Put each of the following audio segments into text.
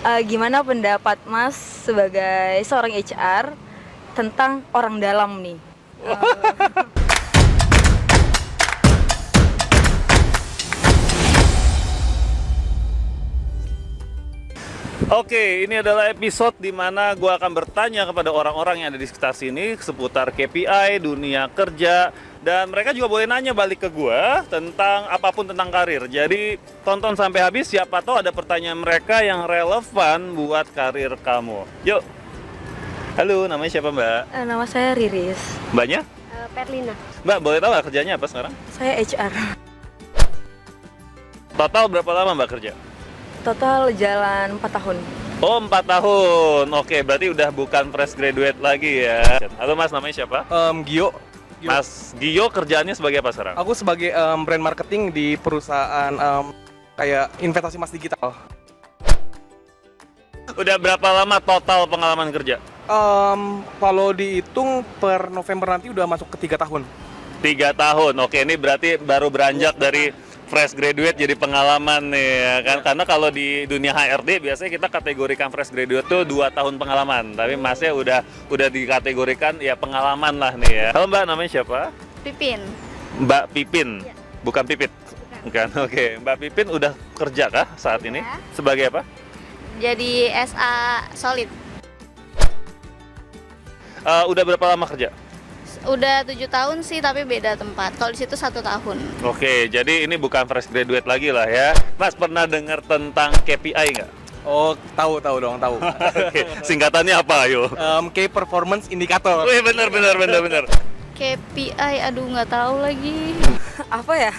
Gimana pendapat Mas sebagai seorang HR tentang orang dalam nih? Oke, ini adalah episode di mana gue akan bertanya kepada orang-orang yang ada di sekitar sini seputar KPI, dunia kerja, dan mereka juga boleh nanya balik ke gue tentang apapun tentang karir. Jadi tonton sampai habis, siapa tahu ada pertanyaan mereka yang relevan buat karir kamu. Yuk. Halo, namanya siapa Mbak? Nama saya Riris. Mbaknya? Perlina. Mbak, boleh tahu nggak kerjanya apa sekarang? Saya HR. Total berapa lama Mbak kerja? Total jalan 4 tahun. Oh, 4 tahun. Oke, berarti udah bukan fresh graduate lagi ya. Halo Mas, namanya siapa? Gio. Mas Gio kerjaannya sebagai apa sekarang? Aku sebagai brand marketing di perusahaan kayak investasi emas digital. Udah berapa lama total pengalaman kerja? Kalau dihitung per November nanti udah masuk ke 3 tahun. 3 tahun. Oke, ini berarti baru beranjak dari fresh graduate jadi pengalaman nih ya kan. Karena kalau di dunia HRD biasanya kita kategorikan fresh graduate tuh 2 tahun pengalaman. Tapi Masnya udah dikategorikan ya pengalaman lah nih ya. Halo Mbak, namanya siapa? Pipin. Mbak Pipin. Ya. Bukan Pipit. Bukan. Oke, Mbak Pipin udah kerja kah saat ini? Ya. Sebagai apa? Jadi SA solid. Udah berapa lama kerja? Udah 7 tahun sih, tapi beda tempat. Kalau di situ 1 tahun. Oke, jadi ini bukan fresh graduate lagi lah ya. Mas pernah dengar tentang KPI nggak? Oh, tahu dong. Oke, singkatannya apa ayo? Key Performance Indicator. Wih, bener. KPI, aduh nggak tahu lagi. Apa ya?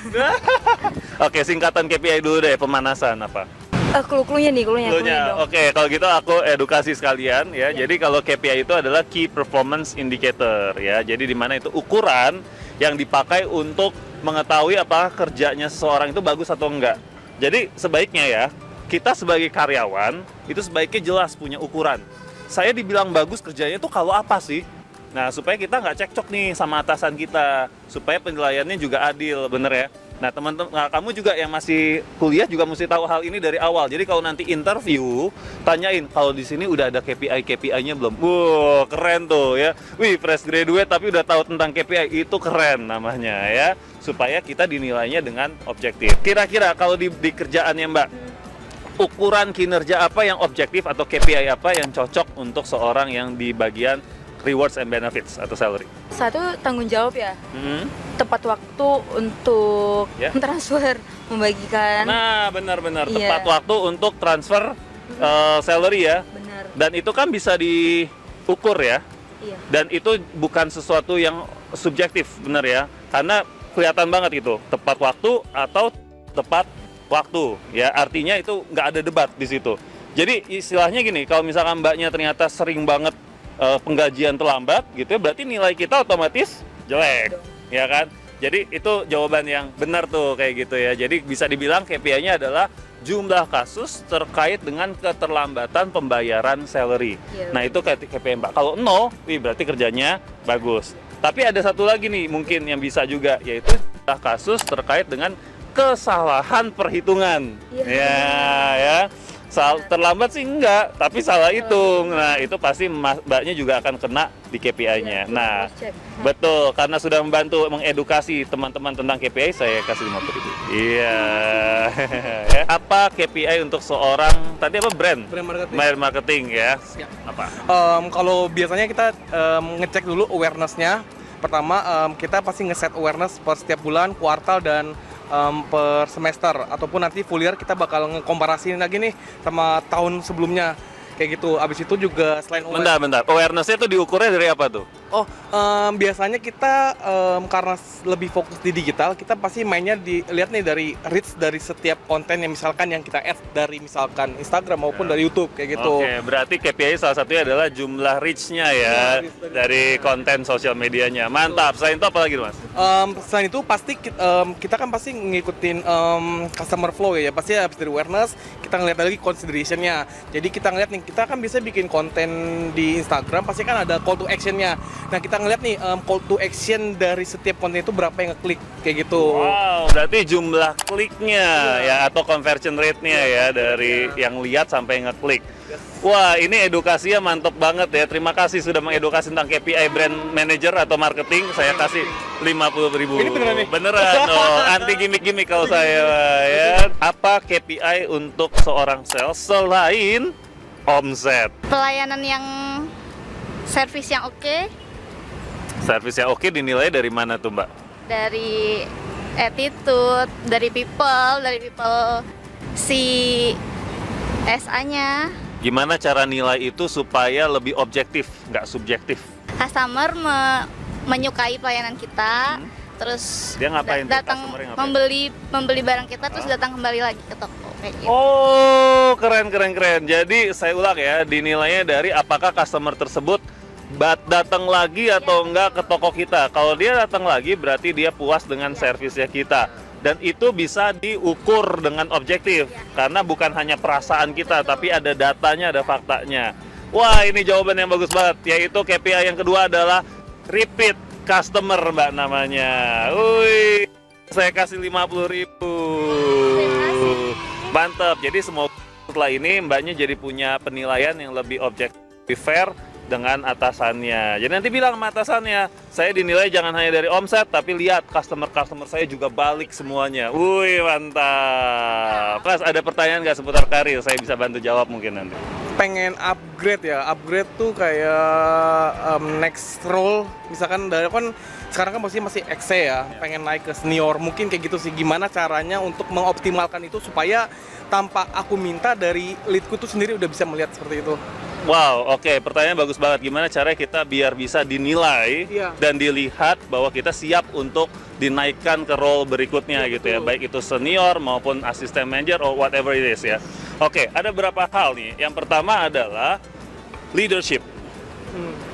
Oke, singkatan KPI dulu deh, pemanasan apa? Clue-nya nih, clue-nya dong. Oke, kalau gitu aku edukasi sekalian ya. Jadi kalau KPI itu adalah Key Performance Indicator ya. Jadi di mana itu ukuran yang dipakai untuk mengetahui apakah kerjanya seseorang itu bagus atau enggak. Jadi sebaiknya ya, kita sebagai karyawan itu sebaiknya jelas punya ukuran. Saya dibilang bagus kerjanya itu kalau apa sih? Nah, supaya kita nggak cekcok nih sama atasan kita, supaya penilaiannya juga adil, bener ya. Nah, teman-teman, kamu juga yang masih kuliah juga mesti tahu hal ini dari awal. Jadi kalau nanti interview, tanyain kalau di sini udah ada KPI-nya belum. Wow, keren tuh ya. Wih, fresh graduate tapi udah tahu tentang KPI, itu keren namanya ya. Supaya kita dinilainya dengan objektif. Kira-kira kalau di kerjaannya Mbak, ukuran kinerja apa yang objektif atau KPI apa yang cocok untuk seorang yang di bagian rewards and benefits atau salary? Satu, tanggung jawab ya. Tepat waktu untuk transfer, membagikan. Nah, benar. Iya. Tepat waktu untuk transfer salary ya. Benar. Dan itu kan bisa diukur ya. Iya. Dan itu bukan sesuatu yang subjektif, benar ya. Karena kelihatan banget itu, tepat waktu atau tepat waktu ya. Artinya itu nggak ada debat di situ. Jadi istilahnya gini, kalau misalkan Mbaknya ternyata sering banget penggajian terlambat gitu ya, berarti nilai kita otomatis jelek, ya kan? Jadi itu jawaban yang benar tuh kayak gitu ya. Jadi bisa dibilang KPI-nya adalah jumlah kasus terkait dengan keterlambatan pembayaran salary. Iya. Nah, itu KPI Mbak. Kalau 0, berarti kerjanya bagus. Tapi ada satu lagi nih mungkin yang bisa juga, yaitu jumlah kasus terkait dengan kesalahan perhitungan. Ya. Terlambat sih enggak, tapi salah hitung. Nah, itu pasti Mbaknya juga akan kena di KPI-nya. Nah, betul, karena sudah membantu mengedukasi teman-teman tentang KPI, saya kasih 50.000. Iya. Apa KPI untuk seorang tadi apa brand marketing ya? Apa? Kalau biasanya kita ngecek dulu awareness-nya. Pertama, kita pasti nge-set awareness per setiap bulan, kuartal, dan per semester. Ataupun nanti full year kita bakal ngekomparasiin lagi nih sama tahun sebelumnya. Kayak gitu. Abis itu juga selain Bentar. Awareness-nya itu diukurnya dari apa tuh? Oh, biasanya kita karena lebih fokus di digital, kita pasti mainnya dilihat nih dari reach dari setiap konten yang misalkan yang kita add dari misalkan Instagram maupun dari YouTube kayak gitu. Oke, berarti KPI salah satunya adalah jumlah reach-nya ya, dari konten sosial medianya. Mantap. Selain itu apa lagi Mas? Selain itu pasti kita kan pasti ngikutin customer flow ya. Pasti habis dari awareness kita ngeliat lagi consideration-nya. Jadi kita ngeliat nih, kita kan bisa bikin konten di Instagram pasti kan ada call to action-nya. Nah kita ngeliat nih call to action dari setiap konten itu berapa yang ngeklik kayak gitu. Wow, berarti jumlah kliknya ya atau conversion rate-nya ya dari yang lihat sampai ngeklik. Wah, ini edukasinya mantap banget ya. Terima kasih sudah mengedukasi tentang KPI brand manager atau marketing. Saya kasih 50.000. Ini beneran nih? Beneran dong. Anti gimmick-gimmick kalau saya ya. Apa KPI untuk seorang sales selain omset? Pelayanan yang servis yang oke, Servis yang oke dinilai dari mana tuh, Mbak? dari attitude, dari people si SA-nya, Gimana cara nilai itu supaya lebih objektif, nggak subjektif? customer menyukai pelayanan kita, terus Dia ngapain tuh? datang Customer-nya ngapain? membeli barang kita, terus datang kembali lagi ke toko kayak gitu. Oh, keren. Jadi saya ulang ya, dinilainya dari apakah customer tersebut datang lagi atau enggak ke toko kita. Kalau dia datang lagi berarti dia puas dengan servisnya kita. Dan itu bisa diukur dengan objektif karena bukan hanya perasaan kita tapi ada datanya, ada faktanya. Wah, ini jawaban yang bagus banget. Yaitu KPI yang kedua adalah repeat customer, Mbak, namanya. Wih, saya kasih 50.000. Mantap. Jadi semoga setelah ini Mbaknya jadi punya penilaian yang lebih objektif, fair dengan atasannya. Jadi nanti bilang sama atasannya, saya dinilai jangan hanya dari omset, tapi lihat customer saya juga balik semuanya. Wih, mantap. Mas, ada pertanyaan nggak seputar karir? Saya bisa bantu jawab mungkin nanti. Pengen upgrade ya, upgrade tuh kayak next role, misalkan dari kan sekarang kan masih XC ya, pengen naik ke senior, mungkin kayak gitu sih. Gimana caranya untuk mengoptimalkan itu supaya tanpa aku minta dari leadku tuh sendiri udah bisa melihat seperti itu. Wow, oke. Pertanyaan bagus banget. Gimana caranya kita biar bisa dinilai dan dilihat bahwa kita siap untuk dinaikkan ke role berikutnya gitu ya, baik itu senior maupun asisten manager or whatever it is ya. Oke, ada beberapa hal nih. Yang pertama adalah leadership.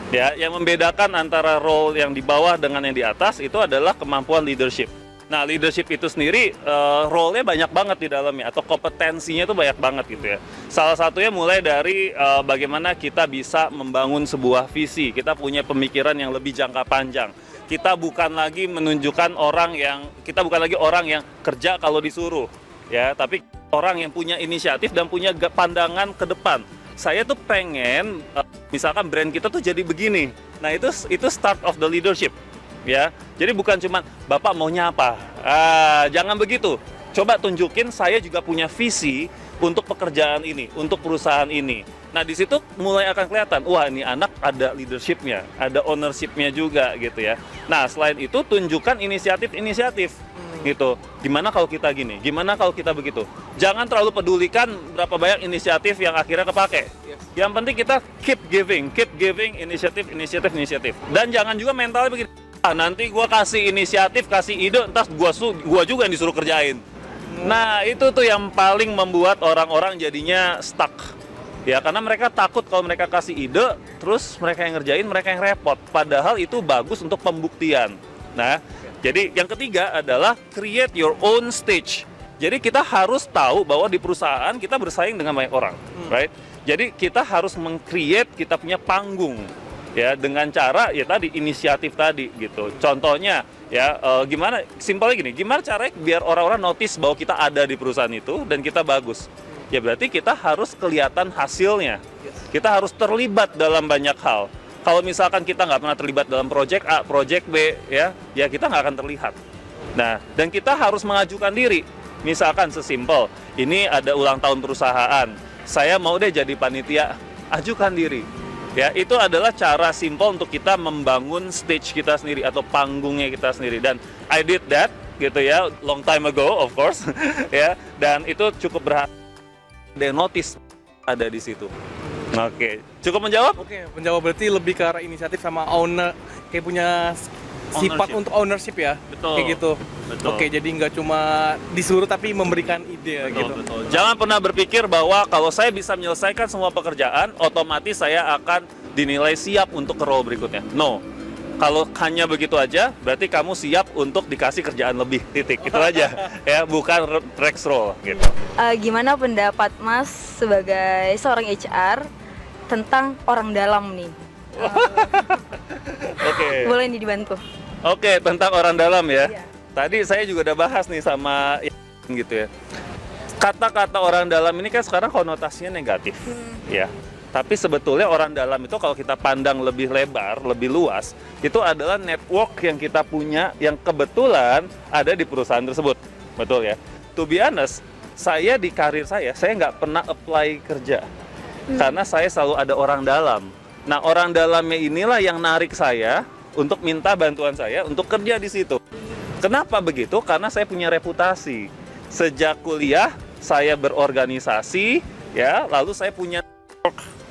Ya, yang membedakan antara role yang di bawah dengan yang di atas itu adalah kemampuan leadership. Nah, leadership itu sendiri role-nya banyak banget di dalamnya atau kompetensinya itu banyak banget gitu ya. Salah satunya mulai dari bagaimana kita bisa membangun sebuah visi. Kita punya pemikiran yang lebih jangka panjang. Kita bukan lagi orang yang kerja kalau disuruh ya, tapi orang yang punya inisiatif dan punya pandangan ke depan. Saya tuh pengen misalkan brand kita tuh jadi begini. Nah, itu start of the leadership. Ya, jadi bukan cuma Bapak maunya apa, jangan begitu. Coba tunjukin saya juga punya visi untuk pekerjaan ini, untuk perusahaan ini. Nah, di situ mulai akan kelihatan, wah ini anak ada leadershipnya, ada ownershipnya juga gitu ya. Nah, selain itu tunjukkan inisiatif gitu. Gimana kalau kita gini? Gimana kalau kita begitu? Jangan terlalu pedulikan berapa banyak inisiatif yang akhirnya kepake. Yang penting kita keep giving inisiatif. Dan jangan juga mentalnya begini. Nanti gua kasih inisiatif, kasih ide, entar gua juga yang disuruh kerjain. Nah, itu tuh yang paling membuat orang-orang jadinya stuck. Ya, karena mereka takut kalau mereka kasih ide, terus mereka yang ngerjain, mereka yang repot. Padahal itu bagus untuk pembuktian. Nah, jadi yang ketiga adalah create your own stage. Jadi kita harus tahu bahwa di perusahaan kita bersaing dengan banyak orang, right? Jadi kita harus meng-create kita punya panggung. Ya, dengan cara ya tadi inisiatif tadi gitu. Contohnya ya simpelnya gini, gimana caranya biar orang-orang notice bahwa kita ada di perusahaan itu dan kita bagus. Ya berarti kita harus kelihatan hasilnya. Kita harus terlibat dalam banyak hal. Kalau misalkan kita nggak pernah terlibat dalam project A, project B, ya kita nggak akan terlihat. Nah, dan kita harus mengajukan diri. Misalkan sesimpel, ini ada ulang tahun perusahaan, saya mau deh jadi panitia, ajukan diri. Ya, itu adalah cara simpel untuk kita membangun stage kita sendiri atau panggungnya kita sendiri. Dan I did that gitu ya, long time ago of course. Ya, dan itu cukup berhasil. Ada notice ada di situ. Oke, cukup menjawab? Oke, menjawab berarti lebih ke arah inisiatif sama owner, kayak punya sifat untuk ownership ya. Betul. Kayak gitu. Betul. Oke, jadi nggak cuma disuruh tapi memberikan ide gitu. Betul. Jangan pernah berpikir bahwa kalau saya bisa menyelesaikan semua pekerjaan, otomatis saya akan dinilai siap untuk ke role berikutnya. No. Kalau hanya begitu aja, berarti kamu siap untuk dikasih kerjaan lebih, titik. Itu aja. Ya, bukan next role gitu. Gimana pendapat Mas sebagai seorang HR tentang orang dalam nih? Oke. Boleh nih dibantu. Oke, tentang orang dalam ya. Iya. Tadi saya juga udah bahas nih sama gitu ya. Kata-kata orang dalam ini kan sekarang konotasinya negatif, ya. Tapi sebetulnya orang dalam itu kalau kita pandang lebih lebar, lebih luas, itu adalah network yang kita punya yang kebetulan ada di perusahaan tersebut, betul ya. To be honest, saya di karir saya nggak pernah apply kerja karena saya selalu ada orang dalam. Nah, orang dalamnya inilah yang narik saya untuk minta bantuan saya untuk kerja di situ. Kenapa begitu? Karena saya punya reputasi. Sejak kuliah saya berorganisasi, ya, lalu saya punya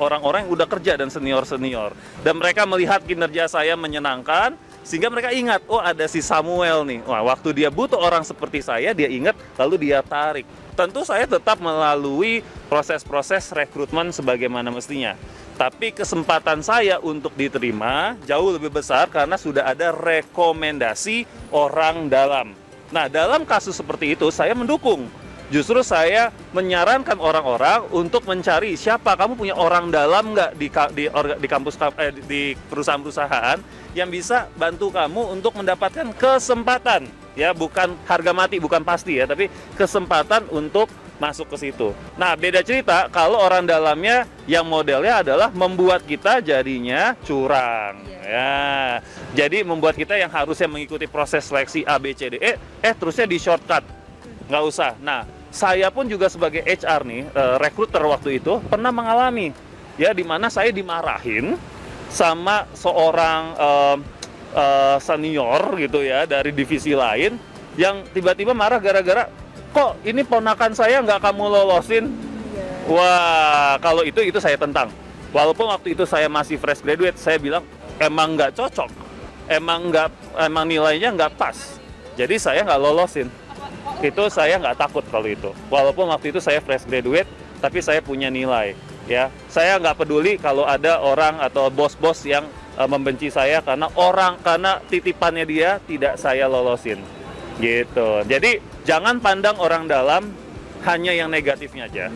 orang-orang yang udah kerja dan senior-senior. Dan mereka melihat kinerja saya menyenangkan, sehingga mereka ingat, oh ada si Samuel nih. Wah, waktu dia butuh orang seperti saya, dia ingat, lalu dia tarik. Tentu saya tetap melalui proses-proses rekrutmen sebagaimana mestinya. Tapi kesempatan saya untuk diterima jauh lebih besar karena sudah ada rekomendasi orang dalam. Nah, dalam kasus seperti itu, saya mendukung. Justru saya menyarankan orang-orang untuk mencari siapa, kamu punya orang dalam nggak di kampus di perusahaan-perusahaan yang bisa bantu kamu untuk mendapatkan kesempatan, ya, bukan harga mati, bukan pasti ya, tapi kesempatan untuk masuk ke situ. Nah, beda cerita kalau orang dalamnya yang modelnya adalah membuat kita jadinya curang. Ya, jadi membuat kita yang harusnya mengikuti proses seleksi A, B, C, D, E, terusnya di shortcut, nggak usah. Nah, saya pun juga sebagai HR nih, recruiter waktu itu pernah mengalami, ya, di mana saya dimarahin sama seorang senior gitu ya dari divisi lain yang tiba-tiba marah gara-gara kok ini ponakan saya nggak kamu lolosin. Wah, kalau itu saya tentang. Walaupun waktu itu saya masih fresh graduate, saya bilang emang nggak cocok, emang nilainya nggak pas, jadi saya nggak lolosin. Itu saya nggak takut kalau itu. Walaupun waktu itu saya fresh graduate, tapi saya punya nilai. Ya, saya nggak peduli kalau ada orang atau bos-bos yang membenci saya karena titipannya dia tidak saya lolosin. Gitu. Jadi jangan pandang orang dalam hanya yang negatifnya aja.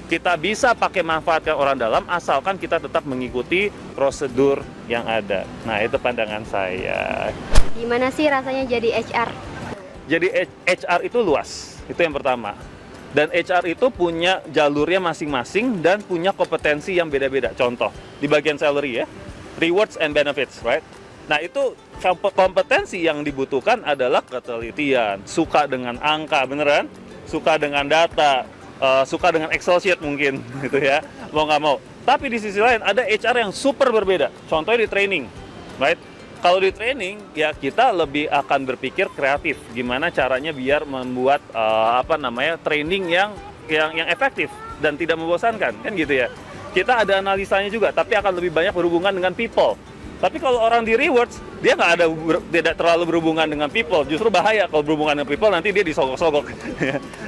Kita bisa pakai manfaatkan orang dalam asalkan kita tetap mengikuti prosedur yang ada. Nah, itu pandangan saya. Gimana sih rasanya jadi HR? Jadi HR itu luas, itu yang pertama. Dan HR itu punya jalurnya masing-masing dan punya kompetensi yang beda-beda. Contoh, di bagian salary ya, rewards and benefits, right? Nah, itu kompetensi yang dibutuhkan adalah ketelitian, suka dengan angka, beneran? Suka dengan data, suka dengan Excel sheet mungkin, gitu ya, mau nggak mau. Tapi di sisi lain ada HR yang super berbeda, contohnya di training, right? Kalau di training, ya kita lebih akan berpikir kreatif, gimana caranya biar membuat training yang efektif dan tidak membosankan, kan gitu ya. Kita ada analisanya juga, tapi akan lebih banyak berhubungan dengan people. Tapi kalau orang di rewards, dia tidak terlalu berhubungan dengan people. Justru bahaya kalau berhubungan dengan people, nanti dia disogok-sogok.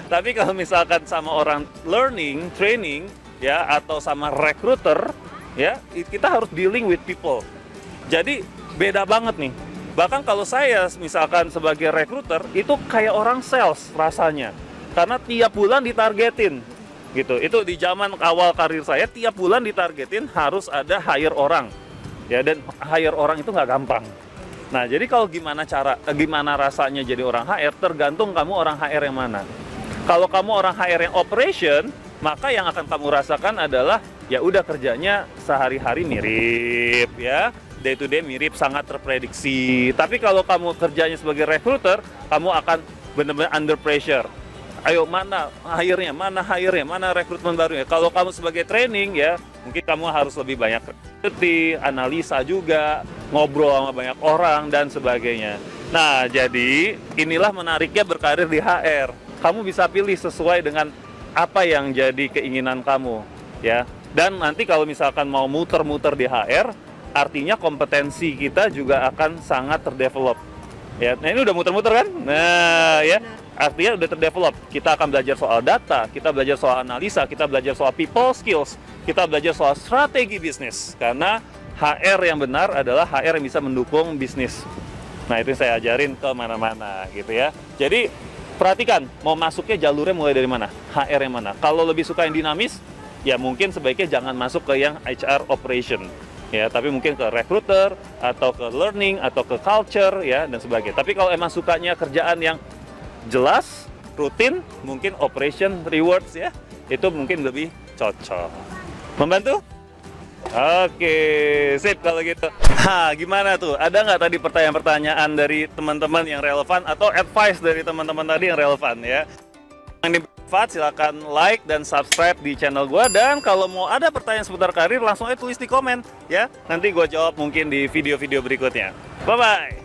Tapi kalau misalkan sama orang learning, training, ya, atau sama recruiter, ya, kita harus dealing with people. Jadi beda banget nih. Bahkan kalau saya misalkan sebagai recruiter, itu kayak orang sales rasanya. Karena tiap bulan ditargetin. Gitu. Itu di zaman awal karir saya, tiap bulan ditargetin harus ada hire orang. Ya, dan hire orang itu nggak gampang. Nah, jadi kalau gimana rasanya jadi orang HR, tergantung kamu orang HR yang mana. Kalau kamu orang HR yang operation, maka yang akan kamu rasakan adalah ya udah kerjanya sehari-hari mirip, ya, day to day mirip, sangat terprediksi. Tapi kalau kamu kerjanya sebagai recruiter, kamu akan benar-benar under pressure. Ayo, mana hire-nya, mana rekrutmen barunya. Kalau kamu sebagai training, ya mungkin kamu harus lebih banyak analisa juga, ngobrol sama banyak orang dan sebagainya. Nah, jadi inilah menariknya berkarir di HR. Kamu bisa pilih sesuai dengan apa yang jadi keinginan kamu, ya. Dan nanti kalau misalkan mau muter-muter di HR, artinya kompetensi kita juga akan sangat terdevelop. Ya, nah ini udah muter-muter kan? Nah, ya. Artinya udah terdevelop. Kita akan belajar soal data, kita belajar soal analisa, kita belajar soal people skills, kita belajar soal strategi bisnis. Karena HR yang benar adalah HR yang bisa mendukung bisnis. Nah, itu saya ajarin ke mana-mana gitu ya. Jadi perhatikan, mau masuknya jalurnya mulai dari mana? HR yang mana? Kalau lebih suka yang dinamis, ya mungkin sebaiknya jangan masuk ke yang HR operation. ya, tapi mungkin ke recruiter atau ke learning atau ke culture ya dan sebagainya. Tapi kalau emang sukanya kerjaan yang jelas, rutin, mungkin operation rewards ya, itu mungkin lebih cocok. Membantu? Oke, sip kalau gitu. Nah, gimana tuh? Ada nggak tadi pertanyaan-pertanyaan dari teman-teman yang relevan atau advice dari teman-teman tadi yang relevan ya? Yang bermanfaat silakan like dan subscribe di channel gua, dan kalau mau ada pertanyaan seputar karir langsung aja tulis di komen ya. Nanti gua jawab mungkin di video-video berikutnya. Bye bye.